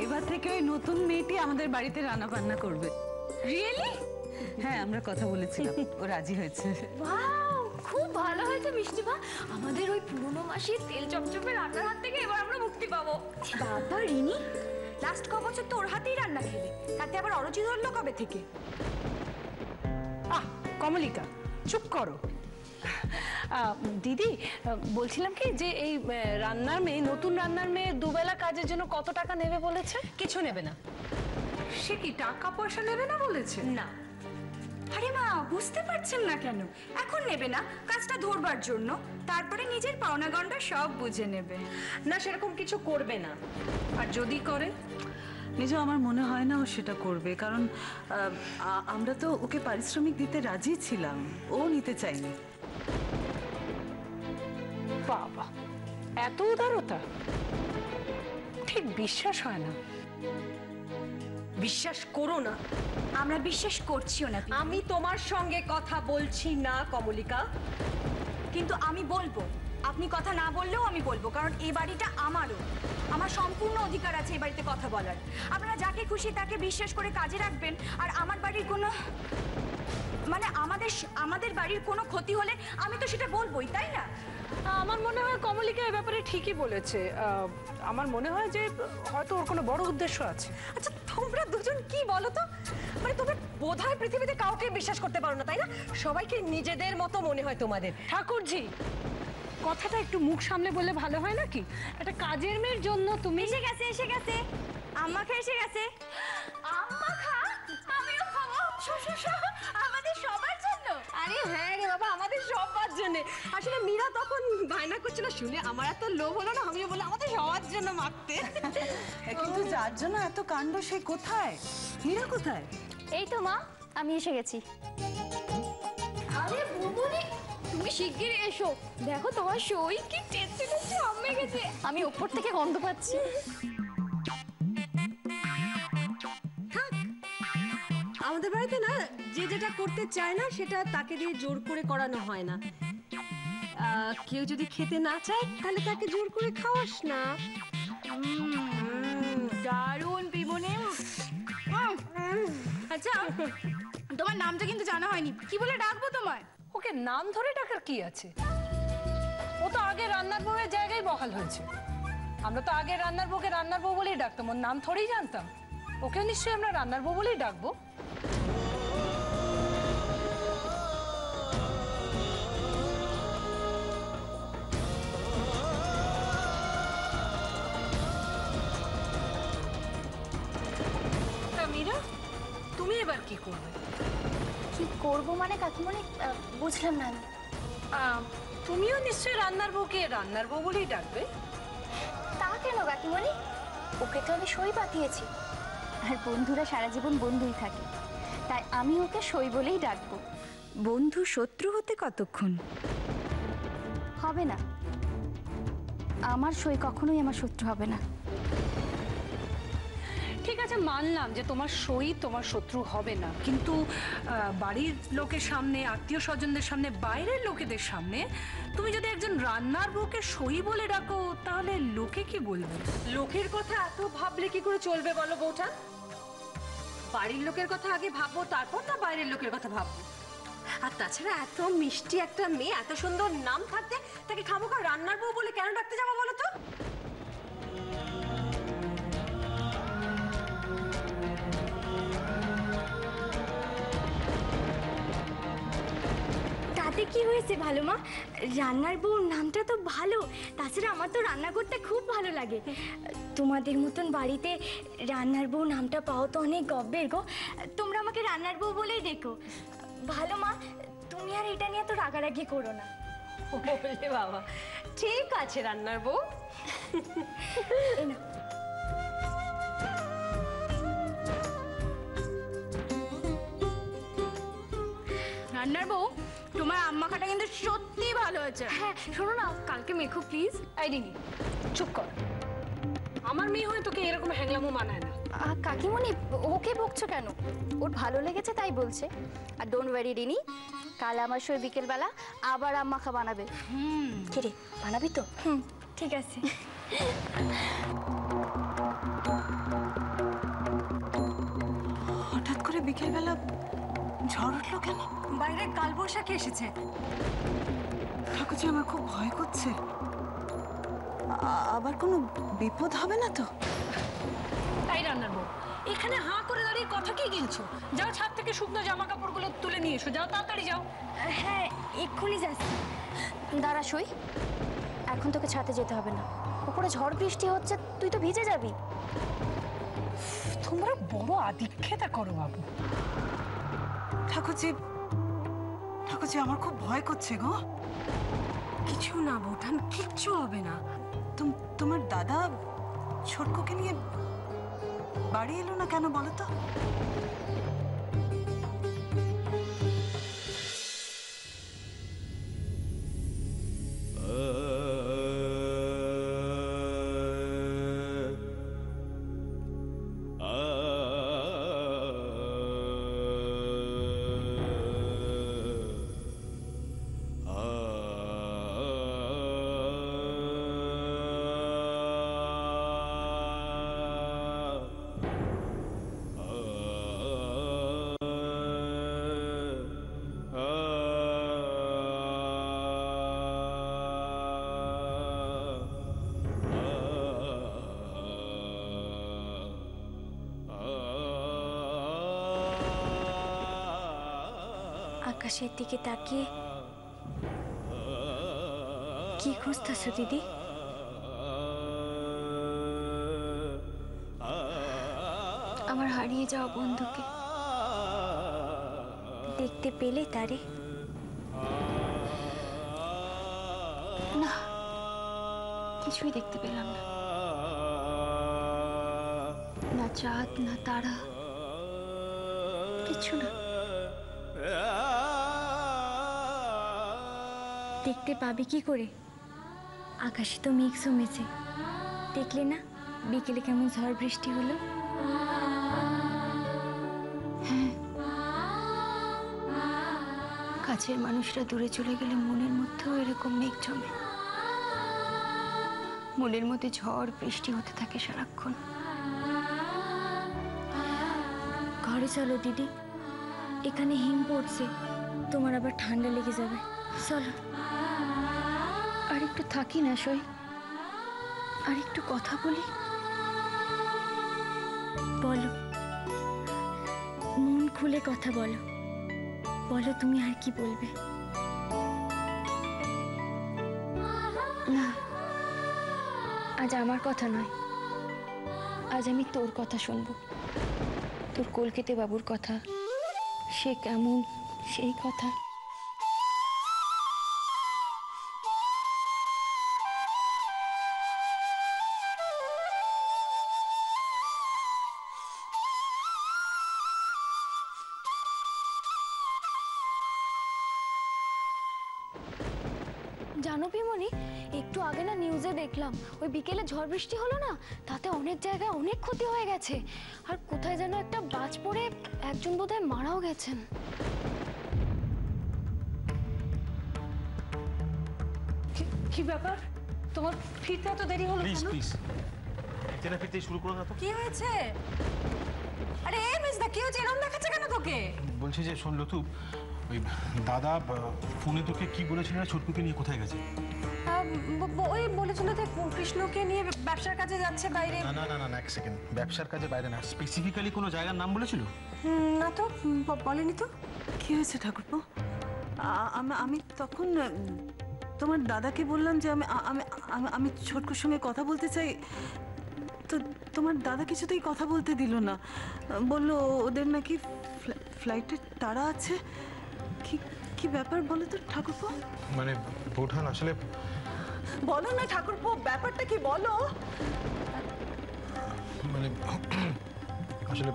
এবার থেকে ওই নতুন মেয়েটি আমাদের বাড়িতে রান্না বান্না করবে। রিয়েলি? হ্যাঁ, আমরা কথা বলেছিলাম, ও রাজি হয়েছে। ওয়াও, খুব ভালো হয়েছে মিষ্টিমা। আমাদের ওই পুরনো মাসির তেল চপচপে রান্নার হাত থেকে এবার আমরা মুক্তি পাবো। বাবা রিনি, লাস্ট ক বছর তো ওর হাতেই রান্না খেলে, তাতে আবার অরুচি ধরলো কবে থেকে? কমলিকা, চুপ করো। দিদি, বলছিলাম কি যে এই রান্নার মেয়ে, নতুন রান্নার মেয়ে দুবেলা কাজের জন্য কত টাকা নেবে বলেছে? কিছু নেবে না। সে কি টাকা পয়সা নেবে না বলেছে? না। আরে মা, বুঝতে পারছেন না কেন? এখন নেবে না, কাজটা ধরবার জন্য, তারপরে নিজের পাওনা গন্ডা সব বুঝে নেবে। না, সেরকম কিছু করবে না। আর যদি করে? নিজে আমার মনে হয় না ও সেটা করবে, কারণ আমরা তো ওকে পারিশ্রমিক দিতে রাজি ছিলাম, ও নিতে চাইনি। বাবা, এত উদারতা! ঠিক বিশ্বাস হয় না। বিশ্বাস করো না। আমরা বিশ্বাস করছিও না। আমি তোমার সঙ্গে কথা বলছি না কমলিকা। কিন্তু আমি বলবো, আপনি কথা না বললেও আমি বলবো, কারণ এই বাড়িটা আমারও। আমার সম্পূর্ণ অধিকার আছে এই বাড়িতে কথা বলার। আপনারা যাকে খুশি তাকে বিশ্বাস করে কাজে রাখবেন, আর আমার বাড়ির কোনো মানে আমাদের বাড়ির কোনো ক্ষতি হলে আমি তো সেটা বলবোই, তাই না? আমার মনে হয় কমলিকা এ ব্যাপারে ঠিকই বলেছে। আমার মনে হয় যে হয়তো ওর কোনো বড় উদ্দেশ্য আছে। আচ্ছা, তোমরা দুজন কি বলো তো? মানে তোমরা বোধহয় পৃথিবীতে কাউকে বিশ্বাস করতে পারো না, তাই না? সবাইকে নিজেদের মতো মনে হয় তোমাদের। ঠাকুরজি, কথাটা একটু মুখ সামলে বললে ভালো হয় নাকি? একটা কাজের মেয়ের জন্য তুমি... এসে গেছে আম্মা খা এসে গেছে। আম্মা খা, আমিও খাবো। আমাদের সবার জন্য। আরে হ্যাঁ রে বাবা, আমাদের সবার জন্য। আসলে মীরা তখন বায়না করছিল, শুনে আমার এত লোভ হলো না, আমিও বলে আমাদের সবার জন্য মাখতে। কিন্তু যার জন্য এত কাণ্ড, সে কোথায়? মীরা কোথায়? এই তো মা, আমি এসে গেছি। আরে বুবুনি, তুমি শিগগিরই এসো। দেখো তোমার সই কি টেস্টি জমে গেছে। আমি উপর থেকে গন্ধ পাচ্ছি। আমাদের বাড়িতে না, যে যেটা করতে চায় না সেটা তাকে দিয়ে জোর করে করানো হয় না। কেউ যদি খেতে না চায় তাহলে তাকে জোর করে খাওয়াস না। দারুণ পিবনে। আচ্ছা, তোমার নামটা কিন্তু জানা হয়নি, কি বলে ডাকবো তোমায়? ওকে নাম ধরে ডাকার কি আছে? ও তো আগে রান্নার বউয়ের জায়গায় বহাল হয়েছে। আমরা তো আগে রান্নার বউকে রান্নার বউ বলেই ডাকতাম, ওর নাম থোড়েই জানতাম। ওকে নিশ্চয়ই আমরা রান্নার বউ বলেই ডাকবো। মীরা, তুমি এবার কি করবে? কি করব মানে কাকিমণি, বুঝলাম না আমি। তুমিও নিশ্চয়ই রান্নার বউকে রান্নার বউ বলেই ডাকবে। তা কেন কাকিমণি? ওকে তো আমি সই পাঠিয়েছি, আর বন্ধুরা সারা জীবন বন্ধুই থাকে, তাই আমি ওকে সই বলেই ডাকবো। বন্ধু শত্রু হতে কতক্ষণ? হবে না, আমার সই কখনোই আমার শত্রু হবে না। ঠিক আছে, মানলাম যে তোমার সই তোমার শত্রু হবে না, কিন্তু বাড়ির লোকের সামনে, আত্মীয় স্বজনদের সামনে, বাইরের লোকেদের সামনে তুমি যদি একজন রান্নার বউকে সই বলে ডাকো, তাহলে লোকে কি বলবে? লোকের কথা এত ভাবলে কি করে চলবে বলো বউটা? বাড়ির লোকের কথা আগে ভাববো, তারপর না বাইরের লোকের কথা ভাববো। আর তাছাড়া এত মিষ্টি একটা মেয়ে, এত সুন্দর নাম থাকতে তাকে খামোখা রান্নার বউ বলে কেন ডাকতে যাবো বলো তো? তাতে কি হয়েছে ভালো মা? রান্নার বউ নামটা তো ভালো, তাছাড়া আমার তো রান্না করতে খুব ভালো লাগে। তোমাদের মতন বাড়িতে রান্নার বউ নামটা পাও তো অনেক গর্বের গো। তোমরা আমাকে রান্নার বউ বলেই দেখো। ভালো মা, তুমি আর এটা নিয়ে তো রাগারাগি করো না। বলে বাবা, ঠিক আছে রান্নার বউ। রান্নার বউ, তোমার আম্মা খাটা কিন্তু সত্যি ভালো হয়েছে। হ্যাঁ শোনো না, কালকে মেখো প্লিজ। এই রিনি, চুপ কর। আমার মেয়ে হয়ে তোকে এরকম হ্যাংলামো মানায় না। কাকিমণি ওকে বকছো কেন? ওর ভালো লেগেছে তাই বলছে। আর ডোন্ট ওয়ারি রিনি, কাল আমার সই বিকেলবেলা আবার আম্মা খা বানাবে। কে রে, বানাবি তো? ঠিক আছে। হঠাৎ করে বিকেলবেলা ঝড় উঠলো কেন? বাইরে কালবৈশাখী এসেছে। ঠাকুরজি আমার খুব ভয় করছে। আবার কোনো বিপদ হবে না তো? তাই রান্নার বউ, এখানে হাঁ করে দাঁড়িয়ে কথা কি গিলছো? যাও ছাদ থেকে শুকনো জামা কাপড়গুলো তুলে নিয়ে এসো, যাও তাড়াতাড়ি যাও। হ্যাঁ, এক্ষুনি যাচ্ছি। দাঁড়া সই, এখন তোকে ছাদে যেতে হবে না। উপরে ঝড় বৃষ্টি হচ্ছে, তুই তো ভিজে যাবি। তোমরা বড় আদিক্ষেতা করো বাবু। ঠাকুরজি, ঠাকুরজি আমার খুব ভয় করছে গো। কিছু না বৌঠান, কিচ্ছু হবে না। তোমার দাদা ছোটকুকে নিয়ে বাড়ি এলো না কেন বলো তো? আকাশের দিকে তাকিয়ে কি খুঁজতেছো দিদি? আমার হারিয়ে যাওয়া বন্ধুকে দেখতে পেলে তারে? না, কিছুই দেখতে পেলাম না। না চাঁদ, না তারা, কিছু না। দেখতে পাবি কি করে? আকাশে তো মেঘ জমেছে, দেখলে না বিকেলে কেমন ঝড় বৃষ্টি হলো? হ্যাঁ, কাছের মানুষরা দূরে চলে গেলে মনের মধ্যেও এরকম মেঘ জমে। মনের মধ্যে ঝড় বৃষ্টি হতে থাকে সারাক্ষণ। ঘরে চলো দিদি, এখানে হিম পড়ছে, তোমার আবার ঠান্ডা লেগে যাবে। চলো, আর একটু থাকি না সই, আর একটু কথা বলি। বলো, মন খুলে কথা বলো। বলো তুমি আর কি বলবে? না, আজ আমার কথা নয়, আজ আমি তোর কথা শুনবো। তোর কলকাতা বাবুর কথা, সে কেমন সেই কথা। জানো পিমনি, একটু আগে না নিউজে দেখলাম ওই বিকেলে ঝড় বৃষ্টি হলো না, তাতে অনেক জায়গায় অনেক ক্ষতি হয়ে গেছে। আর কোথায় যেন একটা বাজ পড়ে একজন বোধহয় মারাও গেছেন। কি ব্যাপার, তোমার ফিরতে এত দেরি হলো প্লিজ কেন? প্লিজ ফিরতে না ফিরতেই শুরু করো না তো। কি হয়েছে? আরে মিসদা, কি হয়েছে? এরকম দেখাচ্ছে কেন তোকে? বলছি যে শোন লতু, ওই দাদা ফোনে তোকে কি বলেছিল না ছোটকুকে নিয়ে কোথায় গেছে? ওই বলেছিল যে কৃষ্ণকে নিয়ে ব্যবসার কাজে যাচ্ছে বাইরে। না না না না, এক সেকেন্ড, ব্যবসার কাজে বাইরে না, স্পেসিফিক্যালি কোনো জায়গার নাম বলেছিল? না তো, বলেনি তো। কি হয়েছে ঠাকুরপো? আমি তখন তোমার দাদাকে বললাম যে আমি আমি আমি ছোটকুর সঙ্গে কথা বলতে চাই, তো তোমার দাদা কিছুতেই কথা বলতে দিল না। বললো ওদের নাকি ফ্লাইটের তাড়া আছে। কি কি ব্যাপার বলো তো ঠাকুরপো? মানে বৌঠান আসলে বলো না ঠাকুরপো, ব্যাপারটা কি বলো? মানে আসলে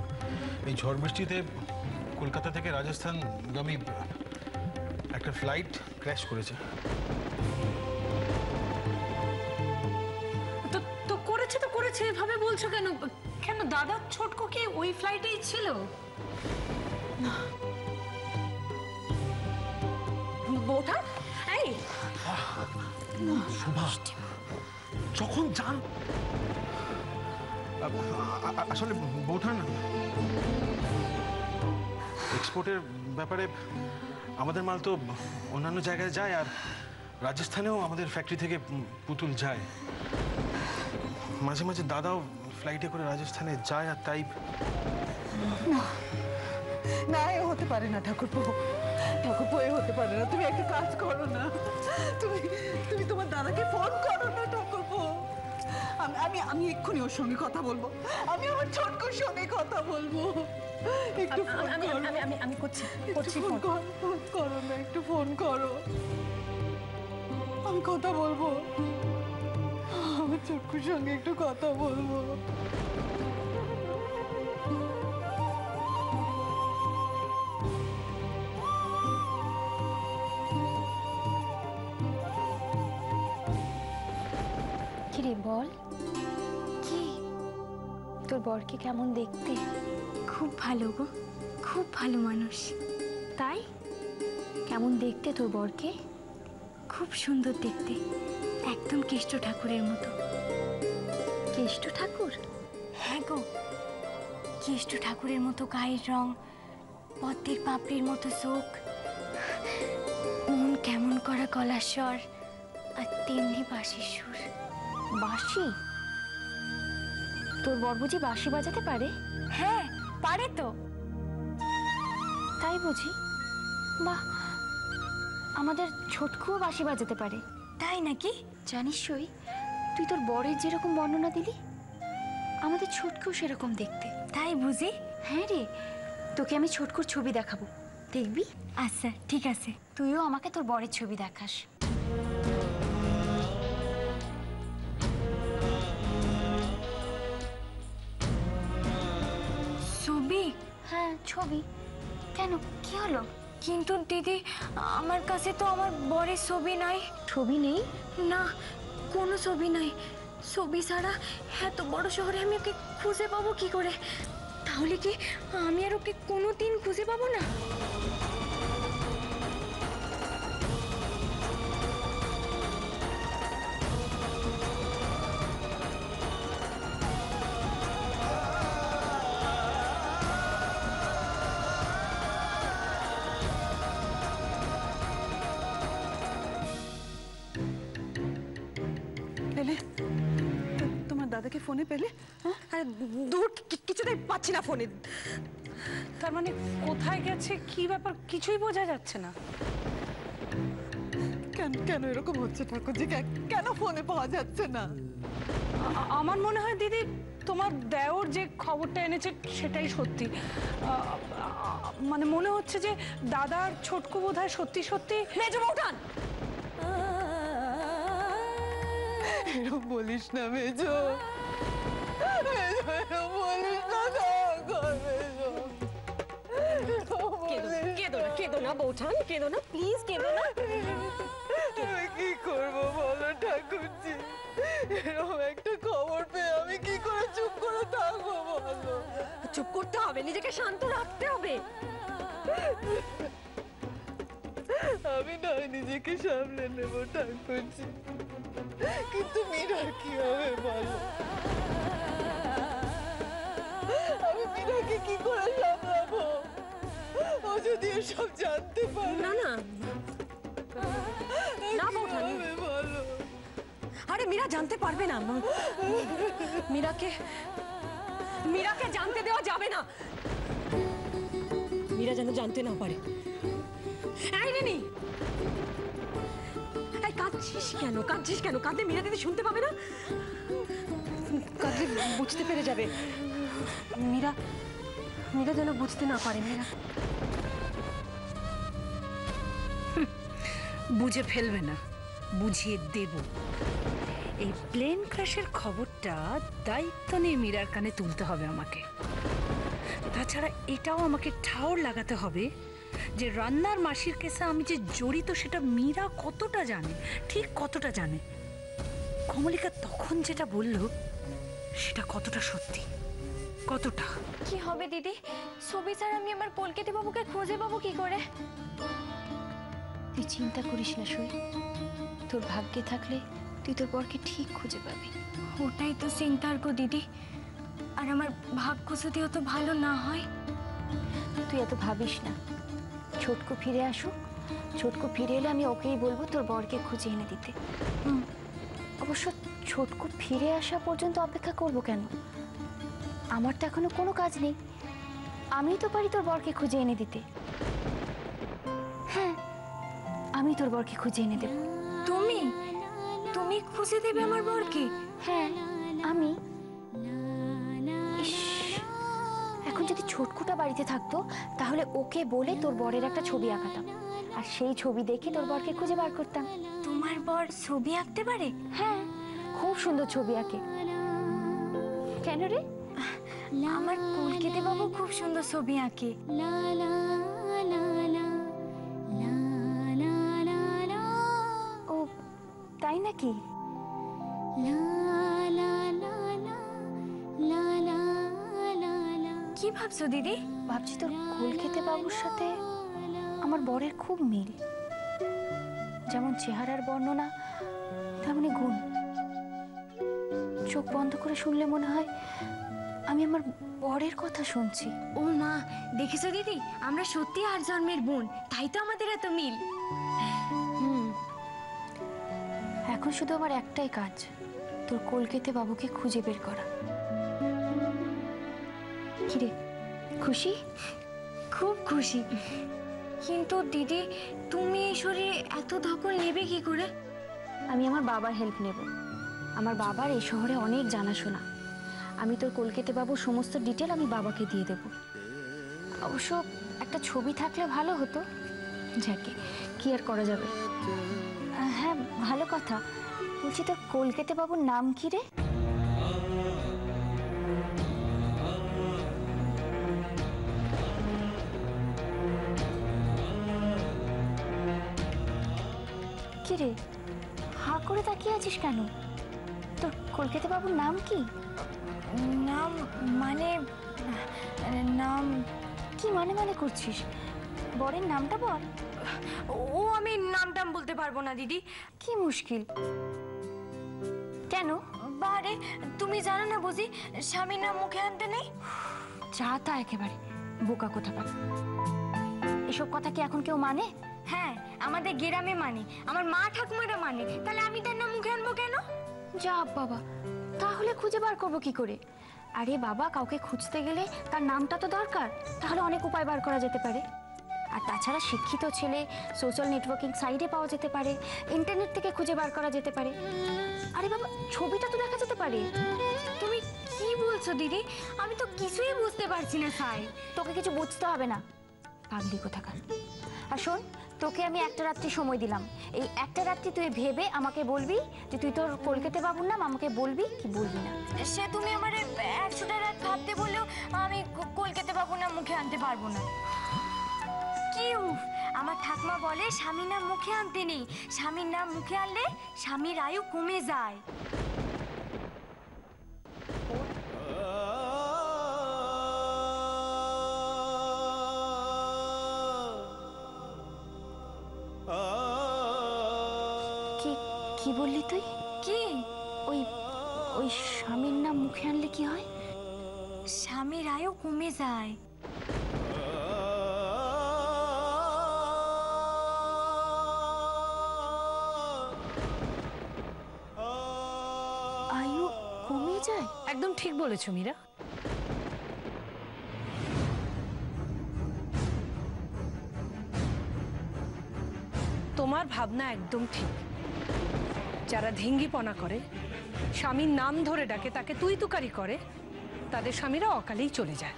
এই ঝড় বৃষ্টিতে কলকাতা থেকে রাজস্থানগামী একটা ফ্লাইট ক্র্যাশ করেছে। তো তো করেছে, তো করেছে, এভাবে বলছো কেন? কেন দাদা ছোটকু কি ওই ফ্লাইটেই ছিল? বৌঠান, এই শোভা, যখন যান আসলে বৌঠান, এক্সপোর্টের ব্যাপারে আমাদের মাল তো অন্যান্য জায়গায় যায়, আর রাজস্থানেও আমাদের ফ্যাক্টরি থেকে পুতুল যায়। মাঝে মাঝে দাদাও ফ্লাইটে করে রাজস্থানে যায়, আর তাই না, এ হতে পারে না ঠাকুরপো, ঠাকুরপো এ হতে পারে না। তুমি একটা কাজ করো না, তুমি তুমি তোমার দাদাকে ফোন করো না ঠাকুরপো। আমি আমি এক্ষুনি ওর সঙ্গে কথা বলবো, আমি আমার ছোটকুর সঙ্গে কথা বলবো। একটু ফোন করো। আমি করছি ফোন করো না, একটু ফোন করো, আমি কথা বলবো, আমার ছোটকুর সঙ্গে একটু কথা বলবো। কিরে বল, কি তোর বরকে কেমন দেখতে? খুব ভালো গো, খুব ভালো মানুষ। তাই কেমন দেখতে তোর বরকে? খুব সুন্দর দেখতে, একদম কেষ্ট ঠাকুরের মতো। কেষ্ট ঠাকুর? হ্যাঁ গো, কেষ্ট ঠাকুরের মতো গায়ের রং, পদ্মের পাপড়ির মতো চোখ, মন কেমন করা গলার স্বর, আর তেমনি বাঁশির সুর। বাঁশি? তোর বর বুঝি বাঁশি বাজাতে পারে? হ্যাঁ পারে তো। তাই বুঝি? বাহ, আমাদের ছোটকুও বাঁশি বাজাতে পারে। তাই নাকি? জানিস সই, তুই তোর বরের যেরকম বর্ণনা দিলি, আমাদের ছোটকুও সেরকম দেখতে। তাই বুঝি? হ্যাঁ রে, তোকে আমি ছোটকুর ছবি দেখাবো, দেখবি? আচ্ছা ঠিক আছে। তুইও আমাকে তোর বরের ছবি দেখাস। ছবি? হ্যাঁ ছবি। কেন, কি হলো? কিন্তু দিদি, আমার কাছে তো আমার বরের ছবি নাই। ছবি নেই? না, কোনো ছবি নাই। ছবি ছাড়া এত বড় শহরে আমি ওকে খুঁজে পাবো কি করে? তাহলে কি আমি আর ওকে কোনোদিন খুঁজে পাবো না? পেলে? তোমার দাদাকে ফোনে পেলে? হ্যাঁ, দূর কিছুতেই পাচ্ছি না ফোনে। তার মানে কোথায় গেছে, কি ব্যাপার, কিছুই বোঝা যাচ্ছে না। কেন কেন এরকম হচ্ছে ঠাকুরজি? কেন ফোনে পাওয়া যাচ্ছে না? আমার মনে হয় দিদি, তোমার দেওর যে খবরটা এনেছে সেটাই সত্যি। মানে মনে হচ্ছে যে দাদার ছোটকু বোধহয় সত্যি সত্যি। মেজো বৌঠান, এরকম বলিস না মেজো, এরকম বলিস না, মেজো। কেঁদো না বৌঠান, কেঁদো না প্লিজ, কেঁদো না। আমি কি করবো বলো ঠাকুরজি? এরকম একটা খবর পেয়ে আমি কি করে চুপ করে থাকবো বলো? চুপ করতে হবে, নিজেকে শান্ত রাখতে হবে। আমি নয় নিজেকে সামলে নেবো ঠাকুরজি, কিন্তু মীরার কি হবে বলো? আমি মীরাকে কি করে সামলাবো? ও যদি এসব জানতে পারে। না না না বৌঠান, বলো। আরে মীরা জানতে পারবে না। মীরাকে মীরাকে জানতে দেওয়া যাবে না। মীরা যেন জানতে না পারে। এই রিনি, এই কাঁদছিস কেন? কাঁদছিস কেন? কাঁদলে মীরা দিদি শুনতে পাবে না। কাঁদলে বুঝতে পেরে যাবে। মীরা মীরা যেন বুঝতে না পারে। মীরা বুঝে ফেলবে না, বুঝিয়ে দেব। এই প্লেন ক্র্যাশের খবরটা দায়িত্ব নিয়ে মীরার কানে তুলতে হবে আমাকে। তাছাড়া এটাও আমাকে ঠাউর লাগাতে হবে যে রান্নার মাসির কেসে আমি যে জড়িত সেটা মীরা কতটা জানে, ঠিক কতটা জানে। কমলিকা তখন যেটা বলল সেটা কতটা সত্যি। কতটা? কি হবে দিদি, ছবি ছাড়া আমি আমার কলকাতা বাবুকে খুঁজে পাবো কি করে? তুই চিন্তা করিস না সই, তোর ভাগ্যে থাকলে তুই তোর বরকে ঠিক খুঁজে পাবি। ওটাই তো চিন্তার গো দিদি, আর আমার ভাগ্য যদি অত ভালো না হয়। তুই এত ভাবিস না, ছোটকু ফিরে আসুক, ছোটকু ফিরে এলে আমি ওকেই বলবো তোর বরকে খুঁজে এনে দিতে। অবশ্য ছোটকু ফিরে আসা পর্যন্ত অপেক্ষা করব কেন? আমার তো এখনো কোনো কাজ নেই, আমি তো পারি তোর বরকে খুঁজে এনে দিতে। হ্যাঁ, আমি তোর বরকে খুঁজে এনে দেব। তুমি তুমি খুঁজে দেবে আমার বরকে? হ্যাঁ, আমি। ইস, এখন যদি ছোটকুটা বাড়িতে থাকতো তাহলে ওকে বলে তোর বরের একটা ছবি আঁকাতাম, আর সেই ছবি দেখে তোর বরকে খুঁজে বার করতাম। তোমার বর ছবি আঁকতে পারে? হ্যাঁ, খুব সুন্দর ছবি আঁকে। কেন রে? আমার কলকাতা বাবু খুব সুন্দর ছবি আঁকে। ও তাই নাকি? কি ভাবছো দিদি? ভাবছি তোর কলকাতা বাবুর সাথে আমার বরের খুব মিল, যেমন চেহারার বর্ণনা তেমনি গুণ। চোখ বন্ধ করে শুনলে মনে হয় আমি আমার বরের কথা শুনছি। ও মা, দেখেছো দিদি, আমরা সত্যি আর জন্মের বোন, তাই তো আমাদের এত মিল। এখন শুধু আমার একটাই কাজ, তোর কলকাতা বাবুকে খুঁজে বের করা। কিরে, খুশি? খুব খুশি। কিন্তু দিদি, তুমি এই শরীরে এত ধকল নেবে কি করে? আমি আমার বাবার হেল্প নেব। আমার বাবার এই শহরে অনেক জানাশোনা। আমি তোর কলকাতা বাবুর সমস্ত ডিটেল আমি বাবাকে দিয়ে দেব। অবশ্য একটা ছবি থাকলে ভালো হতো। যাকে কি আর করা যাবে। হ্যাঁ, ভালো কথা। বলছি, তোর কলকাতা বাবুর নাম কি রে? কি রে, হা করে তাকিয়ে আছিস কেন? তোর কলকাতা বাবুর নাম কি? নাম মানে নাম কি মানে করছিস? বরের নামটা বল। ও আমি নামটাম বলতে পারবো না দিদি। কি মুশকিল? কেন? বারে, তুমি জানো না বুঝি স্বামীর নাম মুখে আনতে নেই? যা তা একেবারে বোকা কোথাকার। এসব কথা কি এখন কেউ মানে? হ্যাঁ, আমাদের গ্রামে মানে, আমার মা ঠাকুমারা মানে। তাহলে আমি তার নাম মুখে আনবো কেন? যা বাবা, তাহলে খুঁজে বার করবো কি করে? আরে বাবা, কাউকে খুঁজতে গেলে তার নামটা তো দরকার, তাহলে অনেক উপায় বার করা যেতে পারে। আর তাছাড়া শিক্ষিত ছেলে সোশ্যাল নেটওয়ার্কিং সাইটে পাওয়া যেতে পারে, ইন্টারনেট থেকে খুঁজে বার করা যেতে পারে। আরে বাবা, ছবিটা তো দেখা যেতে পারে। তুমি কি বলছো দিদি? আমি তো কিছুই বুঝতে পারছি না। সাই, তোকে কিছু বুঝতে হবে না, পাগলি কোথাকার। আর শোন, তোকে আমি একটা রাত্রি সময় দিলাম। এই একটা রাত্রি তুই ভেবে আমাকে বলবি যে তুই তোর কলকাতা বাবুর নাম আমাকে বলবি কি বলবি না। সে তুমি আমার 100টা রাত ভাবতে বললেও আমি কলকাতা বাবুর নাম মুখে আনতে পারবো না। কি উফ, আমার ঠাকুমা বলে স্বামীর নাম মুখে আনতে নেই, স্বামীর নাম মুখে আনলে স্বামীর আয়ু কমে যায়। কি বললি তুই? কি? ওই ওই স্বামীর নাম মুখে আনলে কি হয়? স্বামীর আয়ু কমে যায়। আয়ু কমে যায়? একদম ঠিক বলেছো মীরা। তোমার ভাবনা একদম ঠিক। যারা ঢেঙ্গিপনা করে, স্বামীর নাম ধরে ডাকে, তাকে তুই তুকারি করে, তাদের স্বামীরা অকালেই চলে যায়।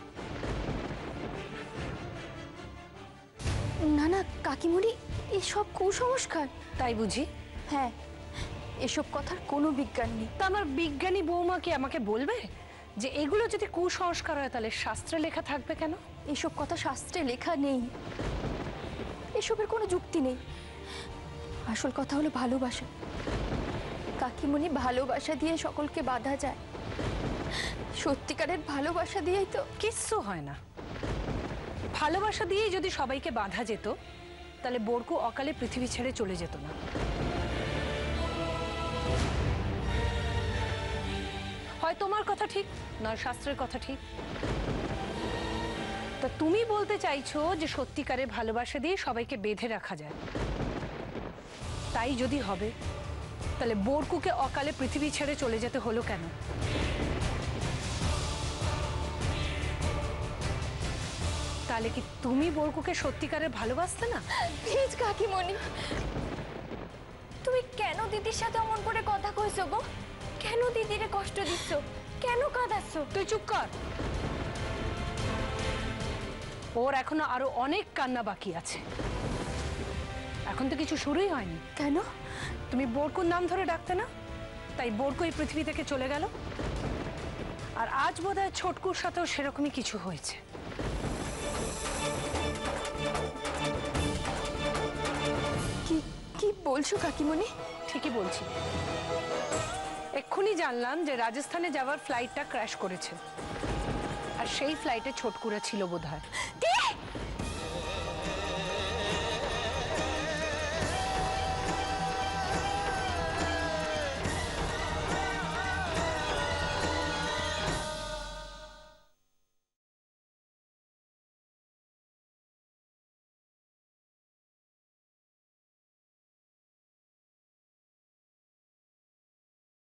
না না কাকিমুনি, এসব কুসংস্কার। তাই বুঝি? হ্যাঁ, এসব কথার কোনো বিজ্ঞান নেই। তা আমার বিজ্ঞানী বৌমা কি আমাকে বলবে যে এগুলো যদি কুসংস্কার হয় তাহলে শাস্ত্রে লেখা থাকবে কেন? এসব কথা শাস্ত্রে লেখা নেই, এসবের কোনো যুক্তি নেই। আসল কথা হলো ভালোবাসা। কাকিমুনি, ভালোবাসা দিয়ে সকলকে বাঁধা যায়, সত্যিকারের ভালোবাসা দিয়েই তো। কিচ্ছু হয় না। ভালোবাসা দিয়েই যদি সবাইকে বাঁধা যেত তাহলে বরকু অকালে পৃথিবী ছেড়ে চলে যেত না। হয় তোমার কথা ঠিক, নয় শাস্ত্রের কথা ঠিক। তা তুমি বলতে চাইছো যে সত্যিকারের ভালোবাসা দিয়ে সবাইকে বেঁধে রাখা যায়। তাই যদি হবে তাহলে বরকুকে অকালে পৃথিবী ছেড়ে চলে যেতে হলো কেন? তাহলে কি তুমি বরকুকে সত্যিকারের ভালোবাসতে না? প্লিজ কাকিমণি, তুমি কেন দিদির সাথে অমন করে কথা কইছো গো? কেন দিদিরে কষ্ট দিচ্ছ? কেন কাঁদাচ্ছ? তুই চুপ কর। ওর এখনো আরো অনেক কান্না বাকি আছে। এখন তো কিছু শুরুই হয়নি। কেন? তুমি বরকুর নাম ধরে ডাকতে না, তাই বরকু এই পৃথিবী থেকে চলে গেল। আর আজ বোধহয় ছোটকুর সাথেও সেরকমই কিছু হয়েছে। কি কি বলছো কাকিমণি? ঠিকই বলছি। এক্ষুনি জানলাম যে রাজস্থানে যাওয়ার ফ্লাইটটা ক্র্যাশ করেছে, আর সেই ফ্লাইটে ছোটকুরা ছিল বোধহয়। কি?